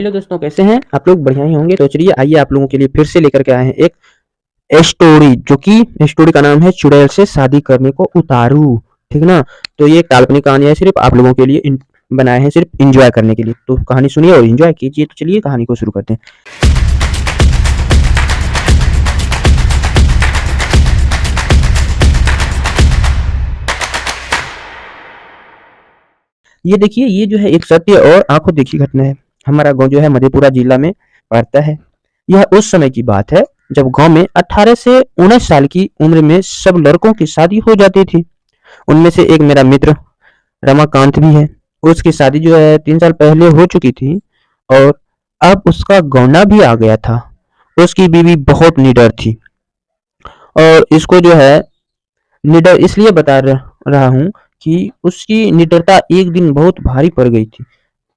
Hello दोस्तों, कैसे हैं आप लोग? बढ़िया ही होंगे। तो चलिए आइए आप लोगों के लिए फिर से लेकर के आए हैं एक स्टोरी, जो कि स्टोरी का नाम है चुड़ैल से शादी करने को उतारू। ठीक ना? तो ये एक काल्पनिक कहानी है, सिर्फ आप लोगों के लिए बनाए हैं, सिर्फ एंजॉय करने के लिए। तो कहानी सुनिए और एंजॉय कीजिए। तो चलिए कहानी को शुरू करते हैं। ये देखिए, ये जो है एक सत्य और आंखों देखी घटना है। हमारा गांव जो है मधेपुरा जिला में पड़ता है। यह उस समय की बात है जब गांव में 18 से 19 साल की उम्र में सब लड़कों की शादी हो जाती थी। उनमें से एक मेरा मित्र रमाकांत भी है। उसकी शादी जो है 3 साल पहले हो चुकी थी और अब उसका गौना भी आ गया था। उसकी बीवी बहुत निडर थी और इसको जो है निडर इसलिए रहा हूँ कि उसकी निडरता एक दिन बहुत भारी पड़ गई थी।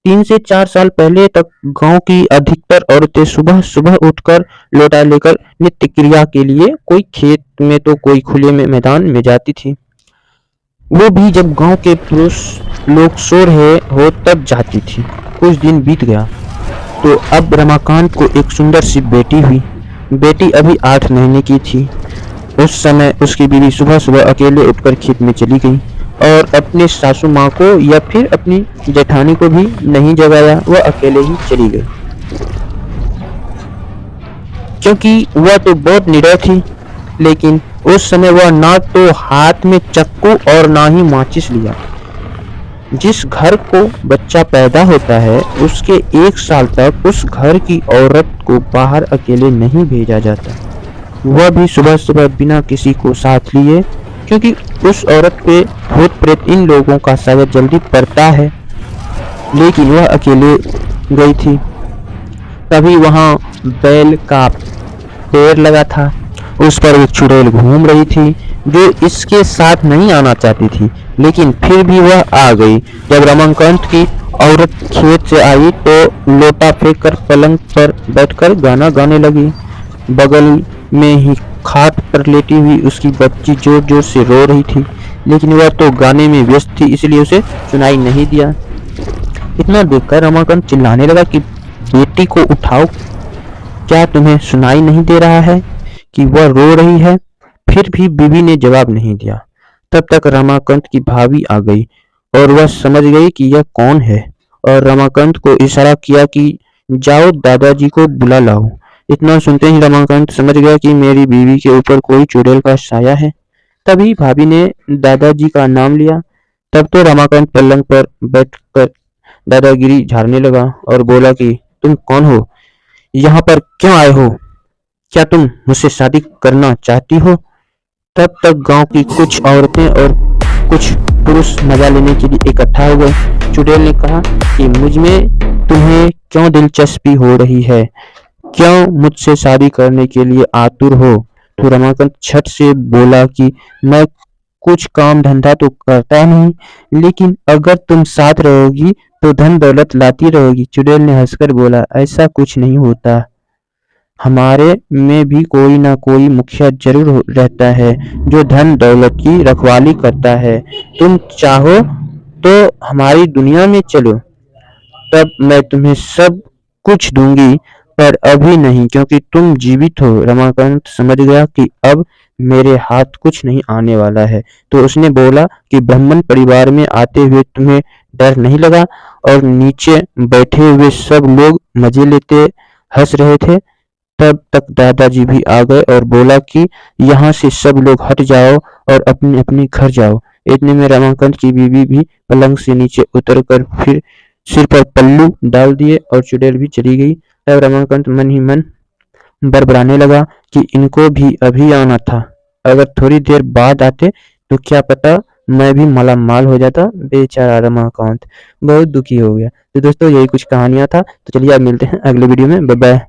3 से 4 साल पहले तक गांव की अधिकतर औरतें सुबह सुबह उठकर लोटा लेकर नित्य क्रिया के लिए कोई खेत में तो कोई खुले में मैदान में जाती थी। वो भी जब गांव के पुरुष लोग सो रहे हो तब जाती थी। कुछ दिन बीत गया तो अब रमाकांत को एक सुंदर सी बेटी हुई। बेटी अभी 8 महीने की थी। उस समय उसकी बीवी सुबह सुबह अकेले उठकर खेत में चली गई और अपने सासू माँ को या फिर अपनी जेठानी को भी नहीं जगाया, वह अकेले ही चली गई। क्योंकि वह तो बहुत निडर थी, लेकिन उस समय वह ना तो हाथ में चक्कू और ना ही माचिस लिया। जिस घर को बच्चा पैदा होता है उसके 1 साल तक उस घर की औरत को बाहर अकेले नहीं भेजा जाता, वह भी सुबह सुबह बिना किसी को साथ लिए, क्योंकि उस औरत पे भूत प्रेत इन लोगों का शायद जल्दी पड़ता है। लेकिन वह अकेले गई थी। तभी वहां बैल का पेड़ लगा था। उस पर एक चुड़ैल घूम रही थी जो इसके साथ नहीं आना चाहती थी, लेकिन फिर भी वह आ गई। जब रमाकांत की औरत खेत से आई तो लोटा फेंक कर पलंग पर बैठकर गाना गाने लगी। बगल में ही खाट पर लेटी हुई उसकी बच्ची जोर जोर से रो रही थी, लेकिन वह तो गाने में व्यस्त थी, इसलिए उसे सुनाई नहीं दिया। इतना देखकर रमाकांत चिल्लाने लगा कि बेटी को उठाओ, क्या तुम्हें सुनाई नहीं दे रहा है कि वह रो रही है? फिर भी बीवी ने जवाब नहीं दिया। तब तक रमाकांत की भाभी आ गई और वह समझ गई कि यह कौन है और रमाकांत को इशारा किया कि जाओ दादाजी को बुला लाओ। इतना सुनते ही रमाकांत समझ गया कि मेरी बीवी के ऊपर कोई चुड़ैल का साया है। तभी भाभी ने दादाजी का नाम लिया। तब तो रमाकांत पलंग पर बैठकर दादागिरी झाड़ने लगा और बोला कि तुम कौन हो? यहाँ पर क्यों आए हो? क्या तुम मुझसे शादी करना चाहती हो? तब तक गांव की कुछ औरतें और कुछ पुरुष मजा लेने के लिए इकट्ठा हो गए। चुड़ैल ने कहा कि मुझ में तुम्हें क्यों दिलचस्पी हो रही है? क्यों मुझसे शादी करने के लिए आतुर हो? तो रमाकांत छट से बोला कि मैं कुछ काम धंधा तो करता नहीं, लेकिन अगर तुम साथ रहोगी तो धन दौलत लाती रहोगी। चुड़ैल ने हंसकर बोला, ऐसा कुछ नहीं होता। हमारे में भी कोई ना कोई मुखिया जरूर रहता है जो धन दौलत की रखवाली करता है। तुम चाहो तो हमारी दुनिया में चलो, तब मैं तुम्हें सब कुछ दूंगी, पर अभी नहीं, क्योंकि तुम जीवित हो। रमाकांत समझ गया कि अब मेरे हाथ कुछ नहीं आने वाला है, तो उसने बोला कि ब्राह्मण परिवार में आते हुए तुम्हें डर नहीं लगा? और नीचे बैठे हुए सब लोग मजे लेते हंस रहे थे। तब तक दादाजी भी आ गए और बोला कि यहाँ से सब लोग हट जाओ और अपने अपने घर जाओ। इतने में रमाकांत की बीवी भी पलंग से नीचे उतरकर फिर सिर पर पल्लू डाल दिए और चुड़ैल भी चली गई। तब रमाकांत मन ही मन बड़बड़ाने लगा कि इनको भी अभी आना था। अगर थोड़ी देर बाद आते तो क्या पता मैं भी माला माल हो जाता। बेचारा रमाकांत बहुत दुखी हो गया। तो दोस्तों, यही कुछ कहानियां था। तो चलिए अब मिलते हैं अगले वीडियो में। Bye bye.